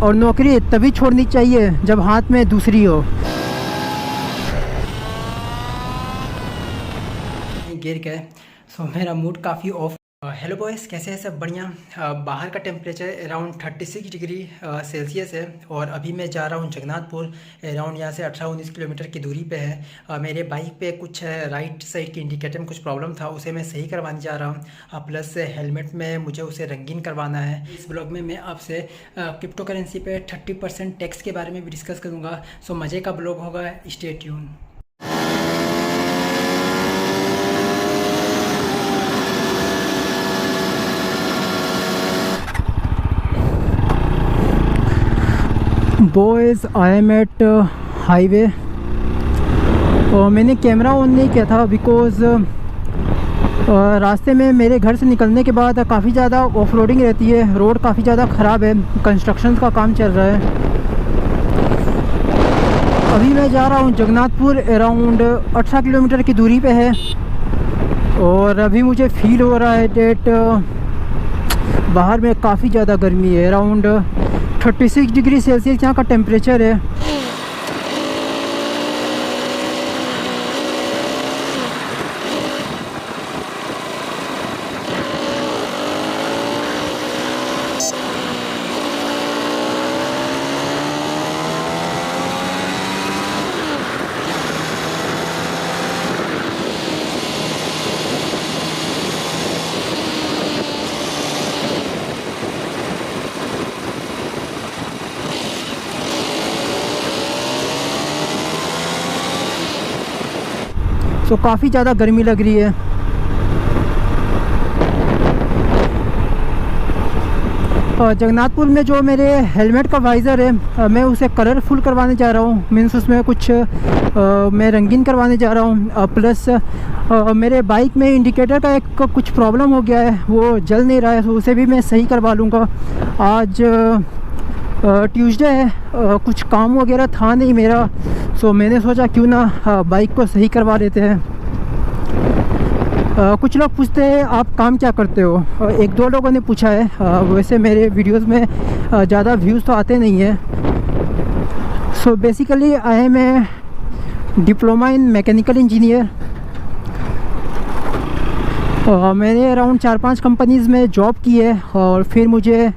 और नौकरी तभी छोड़नी चाहिए जब हाथ में दूसरी हो। गिर गए। सो मेरा मूड काफ़ी ऑफ। हेलो बॉयज़, कैसे हैं सब? बढ़िया। बाहर का टेम्परेचर अराउंड 36 डिग्री सेल्सियस है और अभी मैं जा रहा हूँ जगन्नाथपुर। अराउंड यहाँ से 18-19 किलोमीटर की दूरी पे है। मेरे बाइक पे कुछ राइट साइड की इंडिकेटर में कुछ प्रॉब्लम था, उसे मैं सही करवाने जा रहा हूँ। प्लस हेलमेट में मुझे उसे रंगीन करवाना है। इस ब्लॉग में मैं आपसे क्रिप्टो करेंसी पे 30% टैक्स के बारे में भी डिस्कस करूँगा। सो मज़े का ब्लॉग होगा, stay tune. Boys, I am at highway और मैंने कैमरा ऑन नहीं किया था बिकॉज़ रास्ते में मेरे घर से निकलने के बाद काफ़ी ज़्यादा ऑफ रोडिंग रहती है। रोड काफ़ी ज़्यादा ख़राब है, कंस्ट्रक्शन का काम चल रहा है। अभी मैं जा रहा हूँ जगन्नाथपुर, अराउंड 18 किलोमीटर की दूरी पे है और अभी मुझे फील हो रहा है डेट बाहर में काफ़ी ज़्यादा गर्मी है। अराउंड 36 डिग्री सेल्सियस यहाँ का टेम्परेचर है। तो काफ़ी ज़्यादा गर्मी लग रही है। और जगन्नाथपुर में जो मेरे हेलमेट का वाइज़र है मैं उसे कलरफुल करवाने जा रहा हूँ। मीन्स उसमें कुछ मैं रंगीन करवाने जा रहा हूँ। प्लस मेरे बाइक में इंडिकेटर का एक कुछ प्रॉब्लम हो गया है, वो जल नहीं रहा है, तो उसे भी मैं सही करवा लूँगा। आज ट्यूसडे है, कुछ काम वगैरह था नहीं मेरा, सो मैंने सोचा क्यों ना बाइक को सही करवा लेते हैं। कुछ लोग पूछते हैं आप काम क्या करते हो, एक दो लोगों ने पूछा है। वैसे मेरे वीडियोस में ज़्यादा व्यूज़ तो आते नहीं हैं। So basically I am a diploma in mechanical engineer. मैंने अराउंड 4-5 कंपनीज़ में जॉब की है और फिर मुझे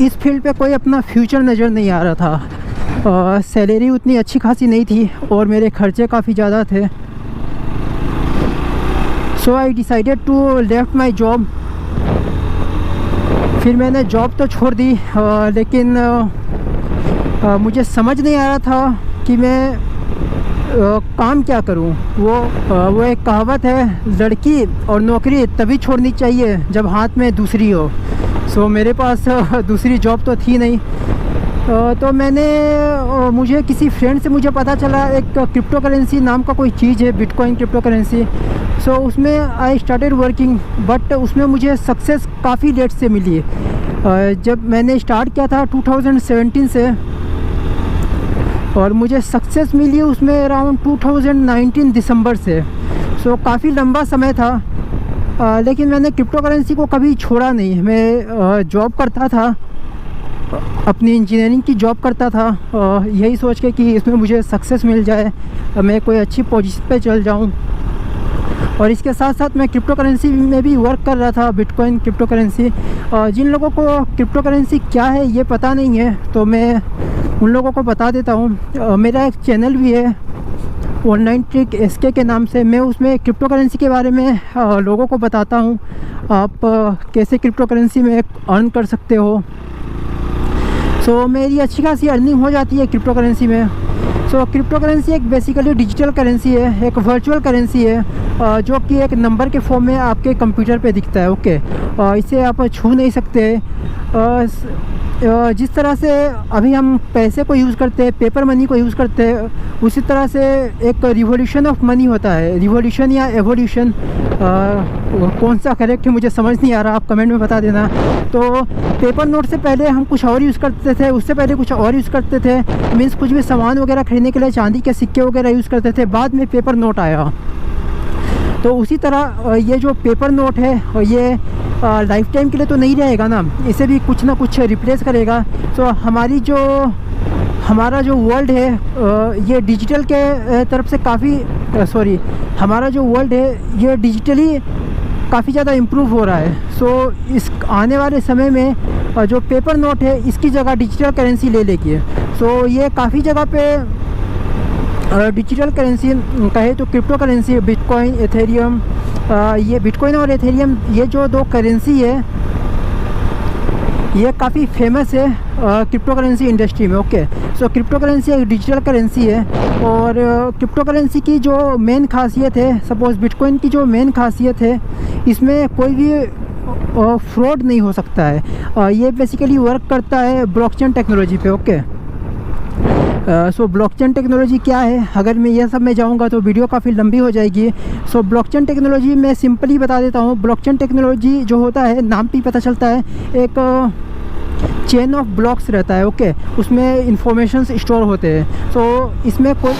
इस फील्ड पे कोई अपना फ्यूचर नज़र नहीं आ रहा था। सैलरी उतनी अच्छी खासी नहीं थी और मेरे खर्चे काफ़ी ज़्यादा थे। So I decided to left my job. फिर मैंने जॉब तो छोड़ दी, लेकिन मुझे समझ नहीं आ रहा था कि मैं काम क्या करूं। वो एक कहावत है, लड़की और नौकरी तभी छोड़नी चाहिए जब हाथ में दूसरी हो। सो मेरे पास दूसरी जॉब तो थी नहीं, तो मुझे किसी फ्रेंड से मुझे पता चला एक क्रिप्टो करेंसी नाम का कोई चीज़ है, बिटकॉइन क्रिप्टो करेंसी। सो उसमें आई स्टार्टेड वर्किंग, बट उसमें मुझे सक्सेस काफ़ी लेट से मिली। जब मैंने स्टार्ट किया था 2017 से और मुझे सक्सेस मिली उसमें अराउंड 2019 दिसंबर से। सो काफ़ी लंबा समय था, लेकिन मैंने क्रिप्टो करेंसी को कभी छोड़ा नहीं। मैं जॉब करता था, अपनी इंजीनियरिंग की जॉब करता था, यही सोच के कि इसमें मुझे सक्सेस मिल जाए, मैं कोई अच्छी पोजीशन पे चल जाऊं। और इसके साथ साथ मैं क्रिप्टो करेंसी में भी वर्क कर रहा था, बिटकॉइन क्रिप्टो करेंसी। जिन लोगों को क्रिप्टो करेंसी क्या है ये पता नहीं है तो मैं उन लोगों को बता देता हूँ। मेरा एक चैनल भी है ऑनलाइन ट्रिक SK के नाम से। मैं उसमें क्रिप्टो करेंसी के बारे में लोगों को बताता हूँ, आप कैसे क्रिप्टो करेंसी में अर्न कर सकते हो। सो मेरी अच्छी खासी अर्निंग हो जाती है क्रिप्टो करेंसी में। सो क्रिप्टो करेंसी एक बेसिकली डिजिटल करेंसी है, एक वर्चुअल करेंसी है, जो कि एक नंबर के फॉर्म में आपके कंप्यूटर पे दिखता है। ओके, इसे आप छू नहीं सकते। जिस तरह से अभी हम पैसे को यूज़ करते हैं, पेपर मनी को यूज़ करते हैं, उसी तरह से एक रिवॉल्यूशन ऑफ मनी होता है। रिवॉल्यूशन या एवोल्यूशन, कौन सा करेक्ट है मुझे समझ नहीं आ रहा, आप कमेंट में बता देना। तो पेपर नोट से पहले हम कुछ और यूज़ करते थे, उससे पहले कुछ और यूज़ करते थे। मीन्स कुछ भी सामान वगैरह खरीदने के लिए चांदी के सिक्के वगैरह यूज़ करते थे, बाद में पेपर नोट आया। तो उसी तरह ये जो पेपर नोट है ये लाइफ टाइम के लिए तो नहीं रहेगा ना, इसे भी कुछ ना कुछ रिप्लेस करेगा। सो हमारा जो वर्ल्ड है ये डिजिटल के तरफ से हमारा जो वर्ल्ड है ये डिजिटली काफ़ी ज़्यादा इम्प्रूव हो रहा है। सो इस आने वाले समय में जो पेपर नोट है इसकी जगह डिजिटल करेंसी ले लेगी। सो ये काफ़ी जगह पे डिजिटल करेंसी कहे तो क्रिप्टो करेंसी, बिटकॉइन, एथेरियम, ये बिटकॉइन और एथेरियम ये जो दो करेंसी है ये काफ़ी फेमस है क्रिप्टो करेंसी इंडस्ट्री में। ओके, सो क्रिप्टो करेंसी एक डिजिटल करेंसी है और क्रिप्टो करेंसी की जो मेन खासियत है, सपोज़ बिटकॉइन की जो मेन खासियत है इसमें कोई भी फ्रॉड नहीं हो सकता है। ये बेसिकली वर्क करता है ब्लॉकचेन टेक्नोलॉजी पे। ओके, सो ब्लॉकचेन टेक्नोलॉजी क्या है, अगर मैं ये सब में जाऊंगा तो वीडियो काफ़ी लंबी हो जाएगी। सो ब्लॉकचेन टेक्नोलॉजी मैं सिंपली बता देता हूँ। ब्लॉकचेन टेक्नोलॉजी जो होता है नाम पे ही पता चलता है, एक चेन ऑफ ब्लॉक्स रहता है। ओके, उसमें इंफॉर्मेशन स्टोर होते हैं। सो इसमें कोई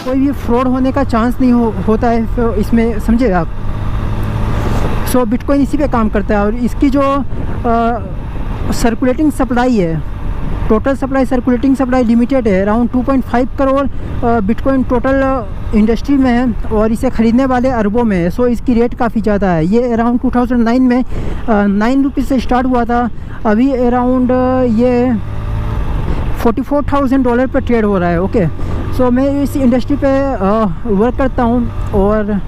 कोई भी फ्रॉड होने का चांस नहीं होता है तो इसमें, समझे आप। सो बिटकॉइन इसी पे काम करता है और इसकी जो सर्कुलेटिंग सप्लाई है, total supply circulating supply limited है, around 2.5 crore bitcoin total industry में है और इसे ख़रीदने वाले अरबों में है। सो इसकी रेट काफ़ी ज़्यादा है। ये अराउंड 2009 में 9 रुपीज़ से स्टार्ट हुआ था, अभी अराउंड ये $44,000 पर ट्रेड हो रहा है। ओके, सो मैं इस इंडस्ट्री पे वर्क करता हूँ और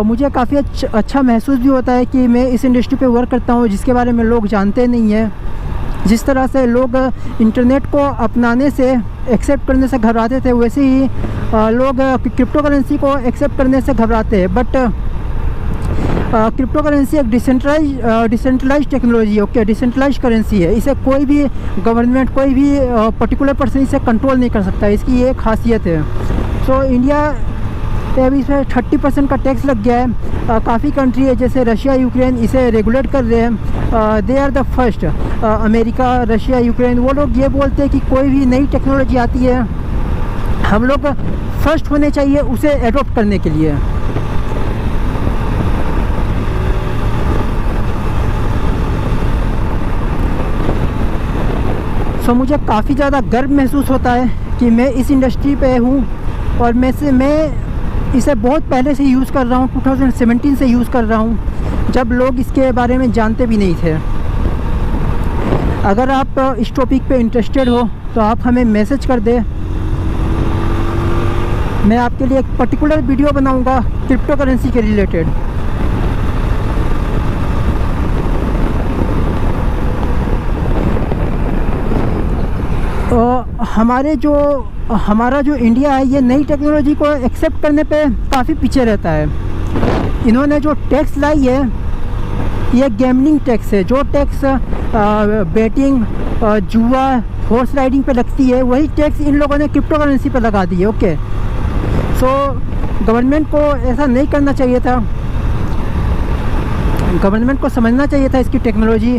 मुझे काफ़ी अच्छा महसूस भी होता है कि मैं इस इंडस्ट्री पे वर्क करता हूँ जिसके बारे में लोग जानते नहीं हैं। जिस तरह से लोग इंटरनेट को अपनाने से, एक्सेप्ट करने से घबराते थे, वैसे ही लोग क्रिप्टो करेंसी को एक्सेप्ट करने से घबराते हैं। बट क्रिप्टो करेंसी एक डिसेंट्रलाइज टेक्नोलॉजी है। ओके, डिसेंट्रलाइज करेंसी है, इसे कोई भी गवर्नमेंट, कोई भी पर्टिकुलर पर्सन इसे कंट्रोल नहीं कर सकता, इसकी ये खासियत है। सो इंडिया अभी इसमें 30% का टैक्स लग गया है। काफ़ी कंट्री है जैसे रशिया, यूक्रेन इसे रेगुलेट कर रहे हैं। They are the first. America, Russia, Ukraine, वो लोग ये बोलते हैं कि कोई भी नई टेक्नोलॉजी आती है हम लोग फर्स्ट होने चाहिए उसे एडॉप्ट करने के लिए। सो मुझे काफ़ी ज़्यादा गर्व महसूस होता है कि मैं इस इंडस्ट्री पे हूँ और मैं इसे बहुत पहले से यूज़ कर रहा हूँ, 2017 से यूज़ कर रहा हूँ, जब लोग इसके बारे में जानते भी नहीं थे। अगर आप इस टॉपिक पे इंटरेस्टेड हो तो आप हमें मैसेज कर दें, मैं आपके लिए एक पर्टिकुलर वीडियो बनाऊँगा क्रिप्टो करेंसी के रिलेटेड। हमारा जो इंडिया है ये नई टेक्नोलॉजी को एक्सेप्ट करने पे काफ़ी पीछे रहता है। इन्होंने जो टैक्स लाई है ये गैमलिंग टैक्स है। जो टैक्स बेटिंग, जुआ, हॉर्स राइडिंग पे लगती है वही टैक्स इन लोगों ने क्रिप्टो करेंसी पे लगा दी है। ओके, सो गवर्नमेंट को ऐसा नहीं करना चाहिए था। गवर्नमेंट को समझना चाहिए था इसकी टेक्नोलॉजी,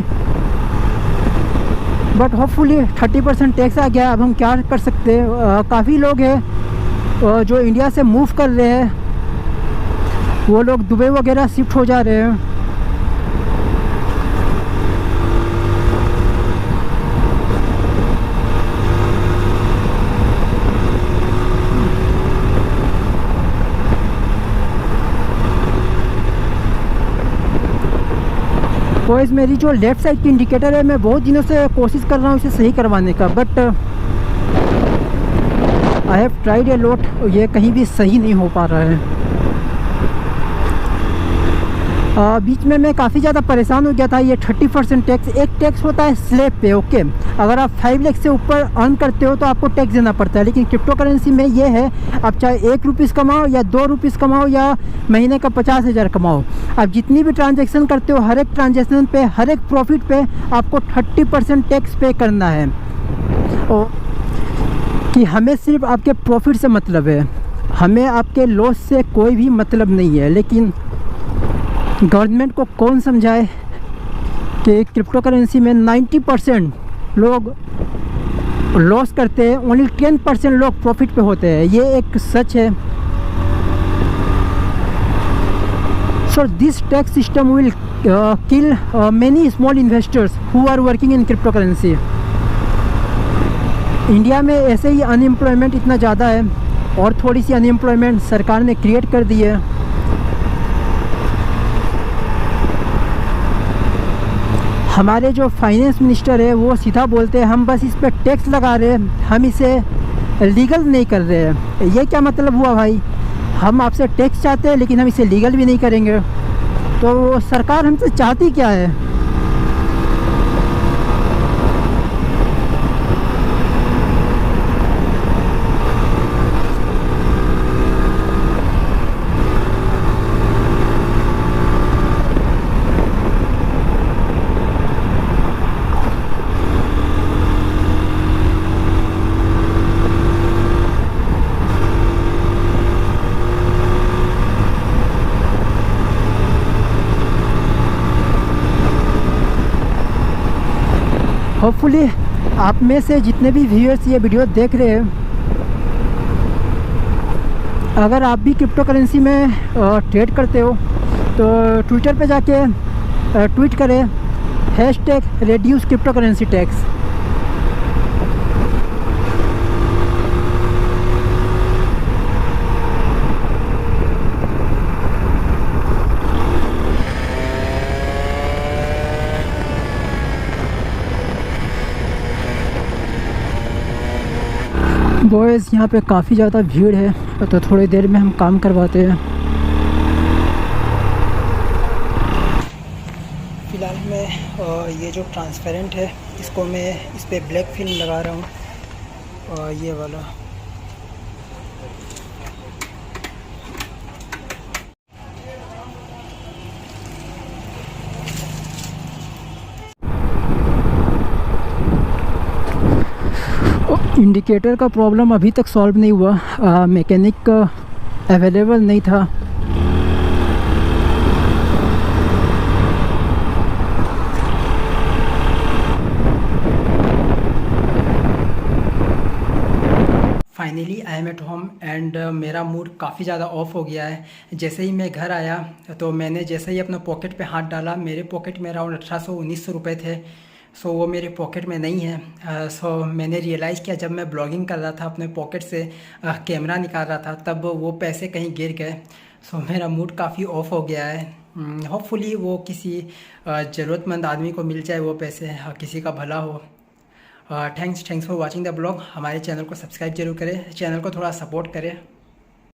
बट होपफुली 30% टैक्स आ गया। अब हम क्या कर सकते हैं। काफ़ी लोग हैं जो इंडिया से मूव कर रहे हैं, वो लोग दुबई वगैरह शिफ्ट हो जा रहे हैं। बॉयज़, मेरी जो लेफ़्ट साइड की इंडिकेटर है मैं बहुत दिनों से कोशिश कर रहा हूँ इसे सही करवाने का, but I have tried a lot, ये कहीं भी सही नहीं हो पा रहा है। बीच में मैं काफ़ी ज़्यादा परेशान हो गया था। ये 30% टैक्स, एक टैक्स होता है स्लैब पे। ओके, अगर आप 5 लाख से ऊपर अर्न करते हो तो आपको टैक्स देना पड़ता है, लेकिन क्रिप्टो करेंसी में ये है आप चाहे 1 रुपीज़ कमाओ या 2 रुपीज़ कमाओ या महीने का 50,000 कमाओ, आप जितनी भी ट्रांजेक्शन करते हो हर एक ट्रांजेक्शन पे, हर एक प्रॉफिट पे आपको 30% टैक्स पे करना है। और कि हमें सिर्फ आपके प्रॉफिट से मतलब है, हमें आपके लॉस से कोई भी मतलब नहीं है। लेकिन गवर्नमेंट को कौन समझाए कि क्रिप्टो करेंसी में 90% लोग लॉस करते हैं, ओनली 10% लोग प्रॉफिट पे होते हैं। ये एक सच है। So this tax system will kill many small investors who are working in crypto currency. India में ऐसे ही अनएम्प्लॉयमेंट इतना ज़्यादा है और थोड़ी सी अनएम्प्लॉयमेंट सरकार ने क्रिएट कर दी है। हमारे जो फाइनेंस मिनिस्टर है वो सीधा बोलते हैं हम बस इस पर टैक्स लगा रहे हैं, हम इसे लीगल नहीं कर रहे हैं। ये क्या मतलब हुआ भाई? हम आपसे टैक्स चाहते हैं लेकिन हम इसे लीगल भी नहीं करेंगे, तो सरकार हमसे चाहती क्या है? होपफुली आप में से जितने भी व्यूअर्स ये वीडियो देख रहे हैं, अगर आप भी क्रिप्टो करेंसी में ट्रेड करते हो तो ट्विटर पे जाके ट्वीट करें #reduce crypto currency tax. Boys, यहाँ पे काफ़ी ज़्यादा भीड़ है तो थोड़ी देर में हम काम करवाते हैं। फ़िलहाल मैं ये जो ट्रांसपेरेंट है इसको मैं इस पर ब्लैक फिल्म लगा रहा हूँ, ये वाला। इंडिकेटर का प्रॉब्लम अभी तक सॉल्व नहीं हुआ, मैकेनिक अवेलेबल नहीं था। Finally I am at home and मेरा मूड काफ़ी ज़्यादा ऑफ हो गया है। जैसे ही मैं घर आया तो मैंने जैसे ही अपने पॉकेट पे हाथ डाला, मेरे पॉकेट में अराउंड 1800-1900 रुपये थे। सो वो मेरे पॉकेट में नहीं है। सो मैंने रियलाइज़ किया जब मैं ब्लॉगिंग कर रहा था, अपने पॉकेट से कैमरा निकाल रहा था, तब वो पैसे कहीं गिर गए। सो मेरा मूड काफ़ी ऑफ हो गया है। होपफुली वो किसी ज़रूरतमंद आदमी को मिल जाए वो पैसे, किसी का भला हो। Thanks for watching the blog. हमारे चैनल को सब्सक्राइब जरूर करें, चैनल को थोड़ा सपोर्ट करें।